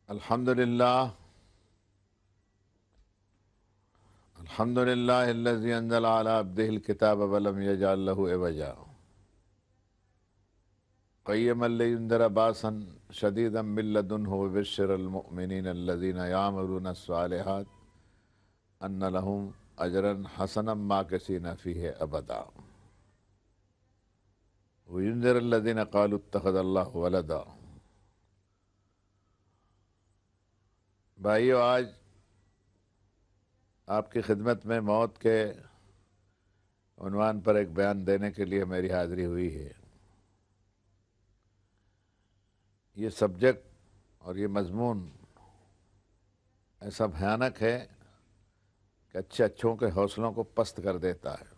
الحمدللہ الحمدللہ الذی انزل علی عبدہ الکتاب ولم یجعل لہ عوجا قیما لینذر باسا شدیدا من لدنہ وبشر المؤمنین الذین یعملون الصالحات ان لہم اجرا حسنا ماکثین فیہ ابدا وینذر الذین قالوا اتخذ اللہ ولدا۔ بھائیو، آج آپ کی خدمت میں موت کے عنوان پر ایک بیان دینے کے لیے میری حاضری ہوئی ہے۔ یہ سبجیکٹ اور یہ مضمون ایسا بھیانک ہے کہ اچھوں کے حوصلوں کو پست کر دیتا ہے۔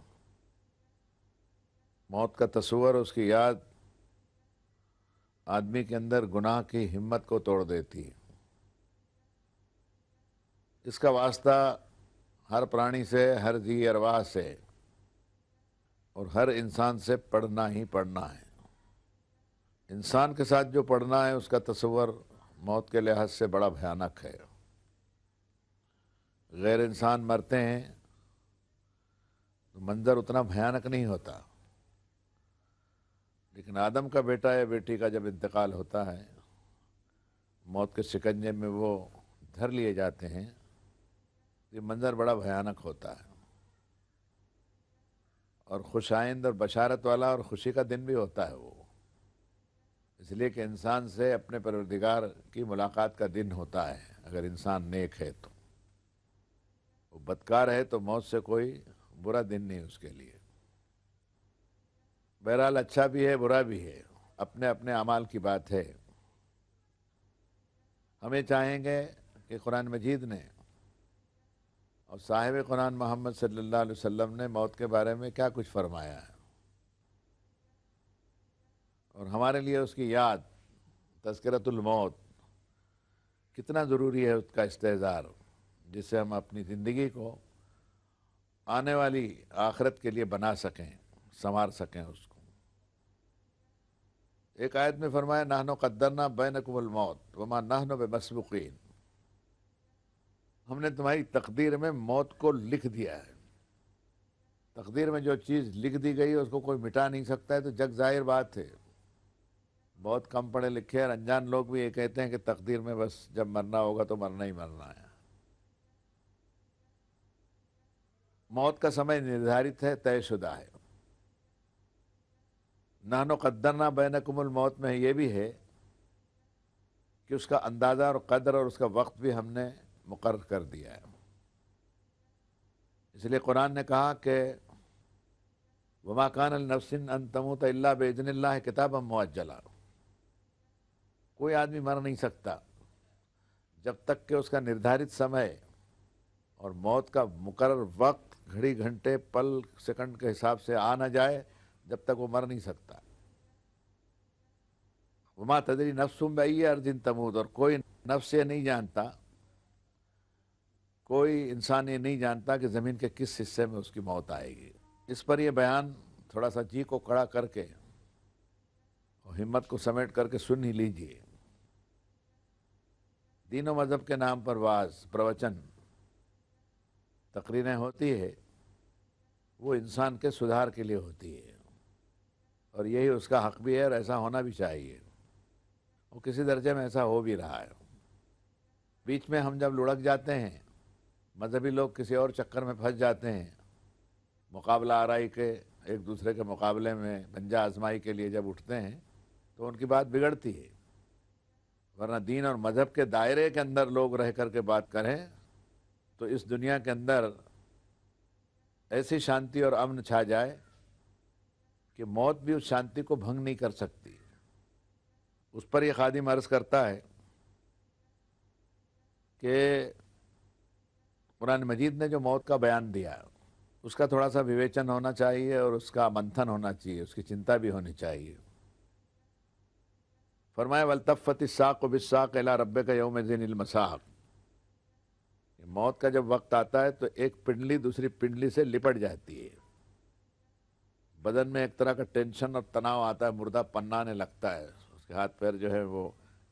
موت کا تصور، اس کی یاد آدمی کے اندر گناہ کی ہمت کو توڑ دیتی ہے۔ اس کا واسطہ ہر پرانی سے، ہر ذی ارواح سے اور ہر انسان سے پڑھنا ہی پڑھنا ہے۔ انسان کے ساتھ جو پڑھنا ہے اس کا تصور موت کے لحاظ سے بڑا بھیانک ہے۔ غیر انسان مرتے ہیں تو منظر اتنا بھیانک نہیں ہوتا، لیکن آدم کا بیٹا یا بیٹی کا جب انتقال ہوتا ہے، موت کے شکنجے میں وہ دھر لیے جاتے ہیں، یہ منظر بڑا بھیانک ہوتا ہے، اور خوش آئند اور بشارت والا اور خوشی کا دن بھی ہوتا ہے وہ، اس لیے کہ انسان سے اپنے پروردگار کی ملاقات کا دن ہوتا ہے۔ اگر انسان نیک ہے تو، وہ بدکار ہے تو موت سے کوئی برا دن نہیں اس کے لیے۔ بہرحال اچھا بھی ہے برا بھی ہے، اپنے اپنے اعمال کی بات ہے۔ ہم یہ چاہیں گے کہ قرآن مجید نے اور صاحب قرآن محمد صلی اللہ علیہ وسلم نے موت کے بارے میں کیا کچھ فرمایا ہے، اور ہمارے لیے اس کی یاد، تذکرۃ الموت، کتنا ضروری ہے اس کا استحضار، جس سے ہم اپنی زندگی کو آنے والی آخرت کے لیے بنا سکیں، سنوار سکیں اس کو۔ ایک آیت میں فرمایا نحن قدرنا بینکم الموت وما نحن بمسبوقین، ہم نے تمہاری تقدیر میں موت کو لکھ دیا ہے۔ تقدیر میں جو چیز لکھ دی گئی اس کو کوئی مٹا نہیں سکتا ہے، تو جگ ظاہر بات ہے۔ بہت کم پڑھے لکھے اور انجان لوگ بھی یہ کہتے ہیں کہ تقدیر میں بس جب مرنا ہوگا تو مرنا ہی مرنا ہے۔ موت کا سمے نردھارت ہے، طے شدہ ہے۔ نحن قدرنا بینکم الموت میں یہ بھی ہے کہ اس کا اندازہ اور قدر اور اس کا وقت بھی ہم نے مقرر کر دیا ہے۔ اس لیے قرآن نے کہا کہ وما کان لنفس ان تموت الا باذن اللہ کتابا مؤجلا، کوئی آدمی مر نہیں سکتا جب تک کہ اس کا نردھارت سمے اور موت کا مقرر وقت گھڑی گھنٹے پل سیکنڈ کے حساب سے آ نہ جائے، جب تک وہ مر نہیں سکتا۔ وما تدری نفس بأی ارض تموت، اور کوئی نفس یہ نہیں جانتا، کوئی انسان یہ نہیں جانتا کہ زمین کے کس حصے میں اس کی موت آئے گی۔ اس پر یہ بیان تھوڑا سا جی کو کڑا کر کے اور ہمت کو سمیٹ کر کے سن ہی لیجیے۔ دین و مذہب کے نام پر واعظ، پروچن، تقریریں ہوتی ہے، وہ انسان کے سدھار کے لیے ہوتی ہے، اور یہی اس کا حق بھی ہے اور ایسا ہونا بھی چاہیے۔ وہ کسی درجے میں ایسا ہو بھی رہا ہے۔ بیچ میں ہم جب لڑک جاتے ہیں، مذہبی لوگ کسی اور چکر میں پھنس جاتے ہیں، مقابلہ آرائی کے ایک دوسرے کے مقابلے میں بنجا آزمائی کے لیے جب اٹھتے ہیں تو ان کی بات بگڑتی ہے۔ ورنہ دین اور مذہب کے دائرے کے اندر لوگ رہ کر کے بات کریں تو اس دنیا کے اندر ایسی شانتی اور امن چھا جائے کہ موت بھی اس شانتی کو بھنگ نہیں کر سکتی۔ اس پر یہ خادم عرض کرتا ہے کہ قرآن مجید نے جو موت کا بیان دیا اس کا تھوڑا سا وویچن ہونا چاہیے اور اس کا منتھن ہونا چاہیے، اس کی چنتا بھی ہونی چاہیے۔ فرمایا والتفت الساق بالساق الی ربک یومئذ المساق، موت کا جب وقت آتا ہے تو ایک پنڈلی دوسری پنڈلی سے لپٹ جاتی ہے، بدن میں ایک طرح کا ٹینشن اور تناؤ آتا ہے، مردہ پنانے لگتا ہے، اس کے ہاتھ پیر جو ہے وہ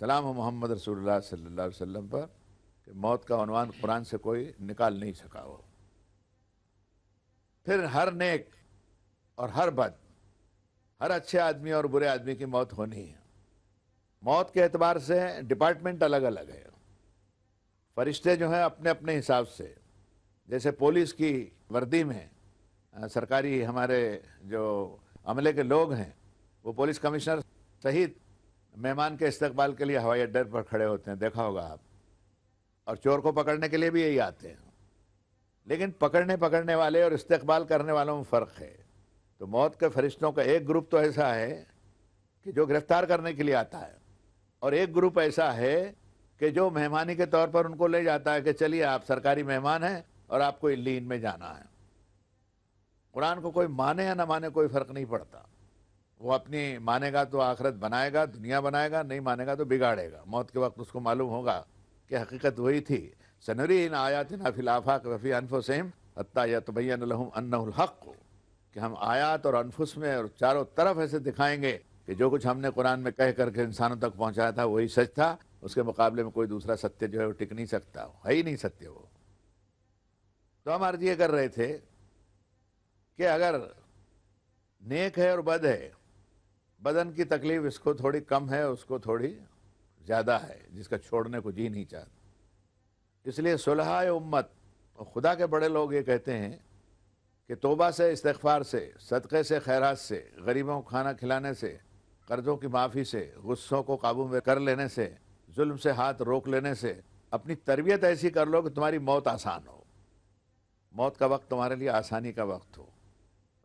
سلام ہو محمد رسول اللہ صلی اللہ علیہ وسلم پر کہ موت کا عنوان قرآن سے کوئی نکال نہیں سکا وہ. پھر ہر نیک اور ہر بد، ہر اچھے آدمی اور برے آدمی کی موت ہونی ہے. موت کے اعتبار سے ڈپارٹمنٹ الگ الگ ہے. فرشتے جو ہیں اپنے اپنے حساب سے، جیسے پولیس کی وردی میں سرکاری ہمارے جو عملے کے لوگ ہیں وہ پولیس کمشنر سہیت مہمان کے استقبال کے لیے ہوائی اڈے پر کھڑے ہوتے ہیں، دیکھا ہوگا آپ. اور چور کو پکڑنے کے لیے بھی یہی آتے ہیں. لیکن پکڑنے والے اور استقبال کرنے والوں میں فرق ہے. تو موت کے فرشتوں کا ایک گروپ تو ایسا ہے کہ جو گرفتار کرنے کے لیے آتا ہے، اور ایک گروپ ایسا ہے کہ جو مہمانی کے طور پر ان کو لے جاتا ہے کہ چلیے آپ سرکاری مہمان ہیں اور آپ کو علیین میں جانا ہے. قرآن کو کوئی مانے یا نہ مانے کوئی فرق نہیں پڑتا. وہ اپنی مانے گا تو آخرت بنائے گا، دنیا بنائے گا، نہیں مانے گا تو بگاڑے گا. موت کے وقت اس کو معلوم ہوگا کہ حقیقت وہی تھی. سنرین آیاتنا فی الآفاق وفی انفسہم حتی یتبین لہم انہ الحق، کہ ہم آیات اور انفس میں اور چاروں طرف ایسے دکھائیں گے کہ جو کچھ ہم نے قرآن میں کہہ کر کے انسانوں تک پہنچایا تھا وہی سچ تھا. اس کے مقابلے میں کوئی دوسرا ستیہ جو ہے وہ ٹک نہیں سکتا، ہے ہی نہیں ستیہ وہ. تو ہم عرض یہ کر رہے تھے کہ اگر نیک ہے اور بد ہے، بدن کی تکلیف اس کو تھوڑی کم ہے، اس کو تھوڑی زیادہ ہے، جس کا چھوڑنے کو جی نہیں چاہتا. اس لیے صلحاء امت اور خدا کے بڑے لوگ یہ کہتے ہیں کہ توبہ سے، استغفار سے، صدقے سے، خیرات سے، غریبوں کو کھانا کھلانے سے، قرضوں کی معافی سے، غصوں کو قابو میں کر لینے سے، ظلم سے ہاتھ روک لینے سے اپنی تربیت ایسی کر لو کہ تمہاری موت آسان ہو، موت کا وقت تمہارے لیے آسانی کا وقت ہو.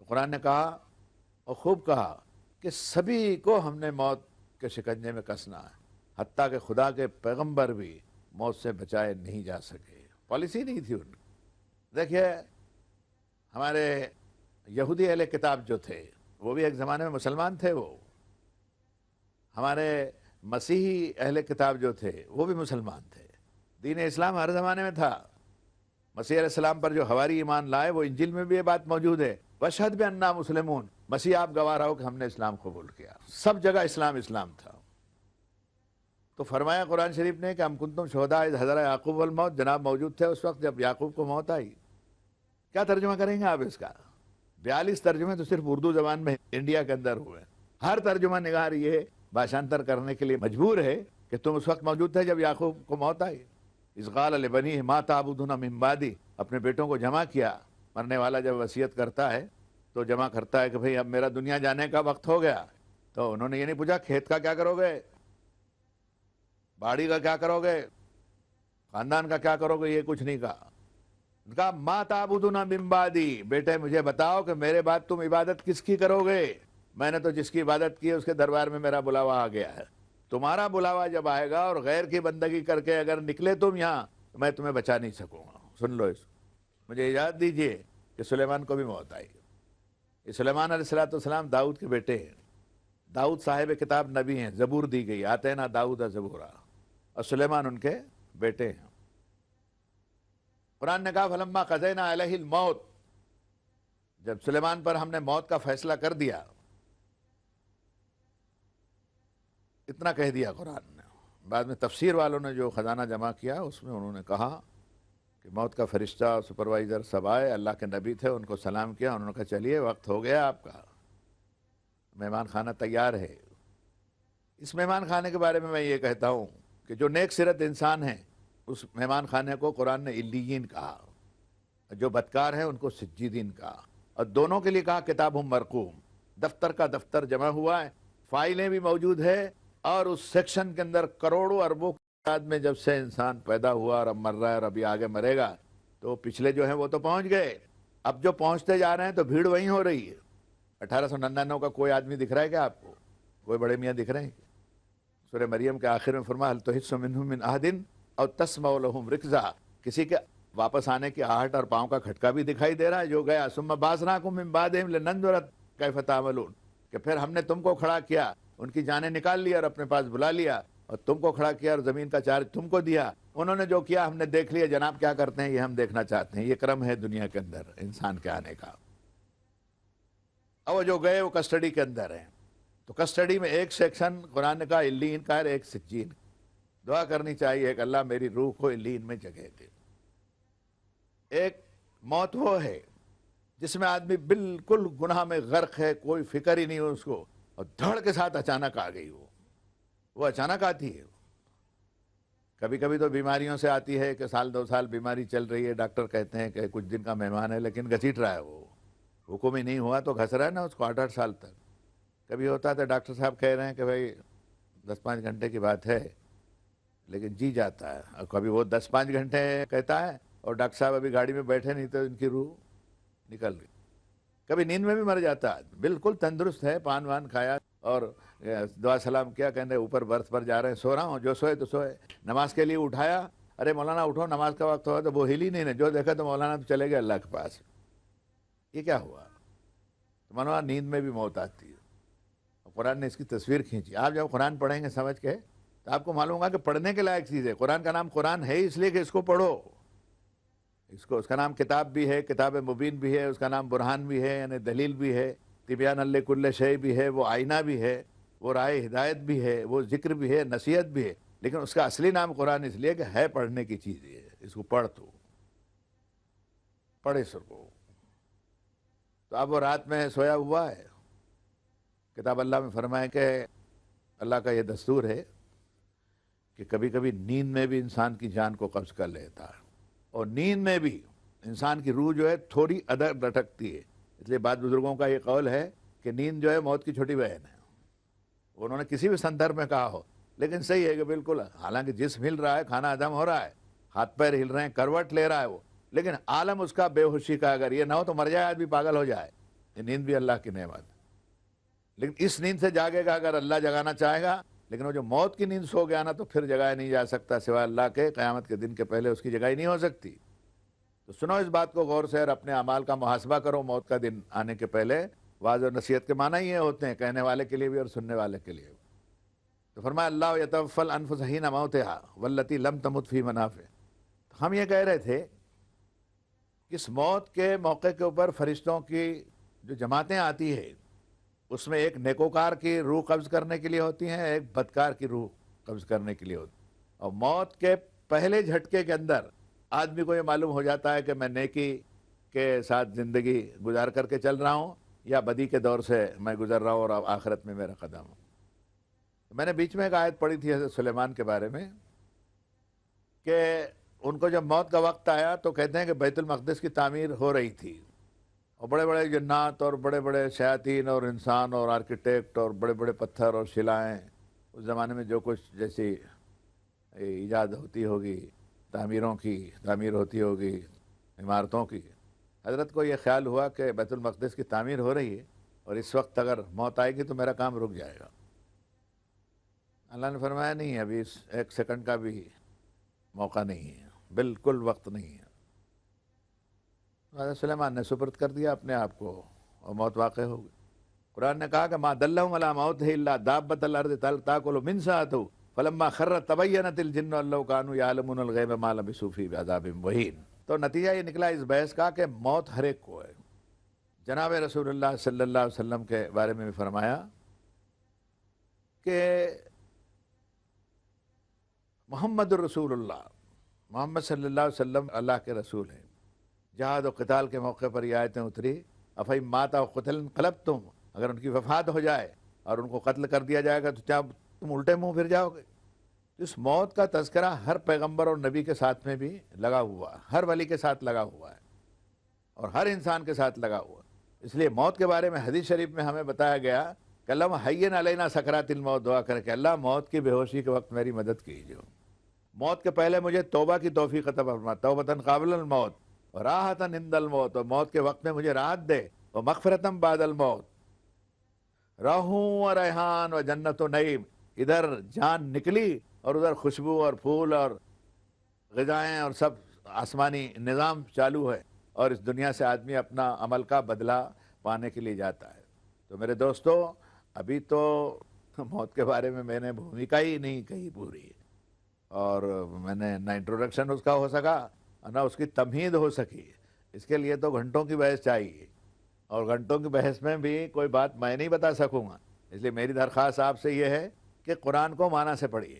قرآن نے کہا اور خوب کہا کہ سبھی کو ہم نے موت کے شکنجے میں کسنا ہے، حتیٰ کہ خدا کے پیغمبر بھی موت سے بچائے نہیں جا سکے. پالیسی نہیں تھی ان کی. دیکھیے ہمارے یہودی اہل کتاب جو تھے وہ بھی ایک زمانے میں مسلمان تھے. وہ ہمارے مسیحی اہل کتاب جو تھے وہ بھی مسلمان تھے. دین اسلام ہر زمانے میں تھا. مسیح علیہ السلام پر جو حواری ایمان لائے وہ انجیل میں بھی یہ بات موجود ہے، وَاشْهَدْ بِأَنَّا مُسْلِمُونَ، مسیح آپ گواہ رہو کہ ہم نے اسلام قبول کیا. سب جگہ اسلام اسلام تھا. تو فرمایا قرآن شریف نے کہ ہم کنتم شہداء اذ حضر یعقوب الموت، جناب موجود تھے اس وقت جب یعقوب کو موت آئی. کیا ترجمہ کریں گے آپ اس کا؟ 42 ترجمے تو صرف اردو زبان میں انڈیا کے اندر ہوئے. ہر ترجمہ نگار یہ باشانتر کرنے کے لیے مجبور ہے کہ تم اس وقت موجود تھے جب یعقوب کو موت آئی. اذ قال لبنیہ ما تعبدون من بعدی، اپنے بیٹوں کو جمع کیا. مرنے والا جب وصیت کرتا ہے تو جمع کرتا ہے کہ بھئی اب میرا دنیا جانے کا وقت ہو گیا. تو انہوں نے یہ نہیں پوچھا کھیت کا کیا کرو گے، باڑی کا کیا کرو گے، خاندان کا کیا کرو گے، یہ کچھ نہیں کہا. کہا ما تعبدون من بعدی، بیٹے مجھے بتاؤ کہ میرے بعد تم عبادت کس کی کرو گے. میں نے تو جس کی عبادت کی ہے اس کے دربار میں میرا بلاوا آ گیا ہے. تمہارا بلاوا جب آئے گا اور غیر کی بندگی کر کے اگر نکلے تم یہاں تو میں تمہیں بچا نہیں سکوں گا. سن لو اس. مجھے اجازت دیجئے کہ سلیمان کو بھی موت آئی. یہ سلیمان علیہ السلام داؤد کے بیٹے ہیں. داؤد صاحب کتاب نبی ہیں، زبور دی گئی، آتینا داؤد زبورا، اور سلیمان ان کے بیٹے ہیں. قرآن نے کہا فلما قضینا علیہ الموت، جب سلیمان پر ہم نے موت کا فیصلہ کر دیا. اتنا کہہ دیا قرآن نے. بعد میں تفسیر والوں نے جو خزانہ جمع کیا اس میں انہوں نے کہا کہ موت کا فرشتہ، سپروائزر سب آئے، اللہ کے نبی تھے، ان کو سلام کیا. انہوں نے کہا چلیے وقت ہو گیا آپ کا، مہمان خانہ تیار ہے. اس مہمان خانے کے بارے میں یہ کہتا ہوں کہ جو نیک سیرت انسان ہیں اس مہمان خانے کو قرآن نے علیین کہا، جو بدکار ہیں ان کو سجیدین کہا، اور دونوں کے لیے کہا کتابہم مرقوم. دفتر کا دفتر جمع ہوا ہے، فائلیں بھی موجود ہے، اور اس سیکشن کے اندر کروڑوں اربوں کی تعداد میں جب سے انسان پیدا ہوا اور اب مر رہا ہے اور ابھی آگے مرے گا. تو پچھلے جو ہیں وہ تو پہنچ گئے، اب جو پہنچتے جا رہے ہیں تو بھیڑ وہیں ہو رہی ہے. 1899 کا کوئی آدمی دکھ رہا ہے کیا آپ کو؟ کوئی بڑے میاں دکھ رہے ہیں؟ سورہ مریم کے آخر میں فرمایا هل تحس منهم من احد او تسمع لهم رکزا، کسی کے واپس آنے کی آہٹ اور پاؤں کا کھٹکا بھی دکھائی دے رہا ہے جو گیا. ثم بعثناکم من بعدہم لننظر کیف تعملون، کہ پھر ہم نے تم کو کھڑا کیا، ان کی جانیں نکال لیا اور اپنے پاس بلا لیا، اور تم کو کھڑا کیا اور زمین کا چارج تم کو دیا. انہوں نے جو کیا ہم نے دیکھ لیا، جناب کیا کرتے ہیں یہ ہم دیکھنا چاہتے ہیں. یہ کرم ہے دنیا کے اندر انسان کے آنے کا. اور جو گئے وہ کسٹڈی کے اندر ہیں. تو کسٹڈی میں ایک سیکشن قرآن نے کہا علیین کا ہے، ایک سجین. دعا کرنی چاہیے کہ اللہ میری روح کو علین میں جگہ دے۔ ایک موت وہ ہے جس میں آدمی بالکل گناہ میں غرق ہے، کوئی فکر ہی نہیں ہو اس کو، اور دھڑ کے ساتھ اچانک آ گئی وہ اچانک آتی ہے۔ کبھی کبھی تو بیماریوں سے آتی ہے کہ سال 2 سال بیماری چل رہی ہے، ڈاکٹر کہتے ہیں کہ کچھ دن کا مہمان ہے، لیکن گھسیٹ رہا ہے، وہ حکم ہی نہیں ہوا تو گھس رہا ہے نا اس کو 8 سال تک۔ کبھی ہوتا ہے تو ڈاکٹر صاحب کہہ رہے ہیں کہ بھائی 10-5 گھنٹے کی بات ہے، لیکن جی جاتا ہے، اور کبھی وہ 10-5 گھنٹے کہتا ہے اور ڈاکٹر صاحب ابھی گاڑی میں بیٹھے نہیں تو ان کی روح نکل گئی۔ کبھی نیند میں بھی مر جاتا ہے، بالکل تندرست ہے، پان وان کھایا اور دعا سلام کیا، کہنے اوپر برتھ پر جا رہے ہیں، سو رہا ہوں، جو سوئے تو سوئے۔ نماز کے لیے اٹھایا، ارے مولانا اٹھو نماز کا وقت ہوا، تو وہ ہل ہی نہیں، جو دیکھا تو مولانا تو چلے گئے اللہ کے پاس۔ یہ کیا ہوا؟ تو مولانا نیند میں بھی موت آتی ہے، قرآن نے اس کی تصویر کھینچی۔ آپ جب قرآن پڑھیں گے سمجھ کے تو آپ کو معلوم ہوگا کہ پڑھنے کے لائق چیز ہے۔ قرآن کا نام قرآن ہے اس لیے کہ اس کو پڑھو، اس کا نام کتاب بھی ہے، کتاب مبین بھی ہے، اس کا نام برہان بھی ہے، یعنی دلیل بھی ہے، تبیان لکل شیء بھی ہے، وہ آئینہ بھی ہے، وہ رائے ہدایت بھی ہے، وہ ذکر بھی ہے، نصیحت بھی ہے، لیکن اس کا اصلی نام قرآن اس لیے کہ ہے پڑھنے کی چیز ہے۔ اس کو پڑھ تو پڑھے سکو۔ تو اب وہ رات میں سویا ہوا ہے، کتاب اللہ میں فرمائے کہ اللہ کا یہ دستور ہے کہ کبھی کبھی نیند میں بھی انسان کی جان کو قبض کر لیتا ہے، اور نیند میں بھی انسان کی روح جو ہے تھوڑی ادھر لٹکتی ہے۔ اس لیے بعض بزرگوں کا یہ قول ہے کہ نیند جو ہے موت کی چھوٹی بہن ہے، انہوں نے کسی بھی سندرب میں کہا ہو، لیکن صحیح ہے کہ بالکل، حالانکہ جسم ہل رہا ہے، کھانا ہضم ہو رہا ہے، ہاتھ پیر ہل رہے ہیں، کروٹ لے رہا ہے وہ، لیکن عالم اس کا بے ہوشی کا، اگر یہ نہ ہو تو مر جائے آدمی، پاگل ہو جائے۔ یہ نیند بھی اللہ کی نعمت ہے، لیکن اس نیند سے جاگے گا اگر اللہ جگانا چاہے گا، لیکن وہ جو موت کی نیند سو گیا نا تو پھر جگایا نہیں جا سکتا سوائے اللہ کے، قیامت کے دن کے پہلے اس کی جگائی نہیں ہو سکتی۔ تو سنو اس بات کو غور سے، اور اپنے اعمال کا محاسبہ کرو موت کا دن آنے کے پہلے۔ واعظ و نصیحت کے معنی یہ ہوتے ہیں، کہنے والے کے لیے بھی اور سننے والے کے لیے بھی۔ تو فرمایا اللہ یتوفی الانفس حین موتها والتی لم تمت فی منافع۔ ہم یہ کہہ رہے تھے کہ اس موت کے موقع کے اوپر فرشتوں کی جو جماعتیں آتی ہیں، اس میں ایک نیکوکار کی روح قبض کرنے کے لیے ہوتی ہیں، ایک بدکار کی روح قبض کرنے کے لیے ہوتی ہے۔ اور موت کے پہلے جھٹکے کے اندر آدمی کو یہ معلوم ہو جاتا ہے کہ میں نیکی کے ساتھ زندگی گزار کر کے چل رہا ہوں یا بدی کے دور سے میں گزر رہا ہوں اور اب آخرت میں میرا قدم ہوں۔ میں نے بیچ میں ایک آیت پڑھی تھی حضرت سلیمان کے بارے میں کہ ان کو جب موت کا وقت آیا تو کہتے ہیں کہ بیت المقدس کی تعمیر ہو رہی تھی، اور بڑے بڑے جنات اور بڑے بڑے شیاطین اور انسان اور آرکیٹیکٹ اور بڑے بڑے پتھر اور شلائیں، اس زمانے میں جو کچھ جیسی ایجاد ہوتی ہوگی، تعمیر ہوتی ہوگی عمارتوں کی، حضرت کو یہ خیال ہوا کہ بیت المقدس کی تعمیر ہو رہی ہے اور اس وقت اگر موت آئے گی تو میرا کام رک جائے گا۔ اللہ نے فرمایا نہیں، ابھی اس 1 سیکنڈ کا بھی موقع نہیں ہے، بالکل وقت نہیں ہے۔ حضرت سلیمان نے سپرد کر دیا اپنے آپ کو اور موت واقع ہو گئی۔ قرآن نے کہا کہ ما دلہم علی موتہ الا دابۃ الارض تاکل من سأتہ فلما خر تبینت الجن ان لو کانوا یعلمون الغیب ما لبثوا فی عذاب مہین۔ تو نتیجہ یہ نکلا اس بحث کا کہ موت ہر ایک کو ہے۔ جناب رسول اللہ صلی اللہ علیہ وسلم کے بارے میں بھی فرمایا کہ محمد الرسول اللہ، محمد صلی اللہ علیہ وسلم اللہ کے رسول ہیں۔ جہاد و قتال کے موقع پر یہ آیتیں اتری، افیم مات او قتل انقلبتم، اگر ان کی وفات ہو جائے اور ان کو قتل کر دیا جائے گا تو کیا تم الٹے منہ پھر جاؤ گے؟ اس موت کا تذکرہ ہر پیغمبر اور نبی کے ساتھ میں بھی لگا ہوا ہے، ہر ولی کے ساتھ لگا ہوا ہے اور ہر انسان کے ساتھ لگا ہوا ہے۔ اس لیے موت کے بارے میں حدیث شریف میں ہمیں بتایا گیا کہ اللہم حین علینا سکرات الموت، دعا کر کے اللہ موت کی بے ہوشی کے وقت میری مدد کیجیے، موت کے پہلے مجھے توبہ کی توفیق عطا فرما، توبۃ قابل الموت راحۃ عند الموت، اور موت کے وقت میں مجھے راحت دے، اور مغفرۃ بعد الموت، راحوں و ریحان و جنت و نعیم، ادھر جان نکلی اور ادھر خوشبو اور پھول اور غذائیں اور سب آسمانی نظام چالو ہے، اور اس دنیا سے آدمی اپنا عمل کا بدلہ پانے کے لیے جاتا ہے۔ تو میرے دوستو، ابھی تو موت کے بارے میں نے بھومکا ہی نہیں کہی پوری، اور میں نے نہ انٹروڈکشن اس کا ہو سکا نہ اس کی تمہید ہو سکی۔ اس کے لیے تو گھنٹوں کی بحث چاہیے، اور گھنٹوں کی بحث میں بھی کوئی بات میں نہیں بتا سکوں گا۔ اس لیے میری درخواست آپ سے یہ ہے کہ قرآن کو معنی سے پڑھیے،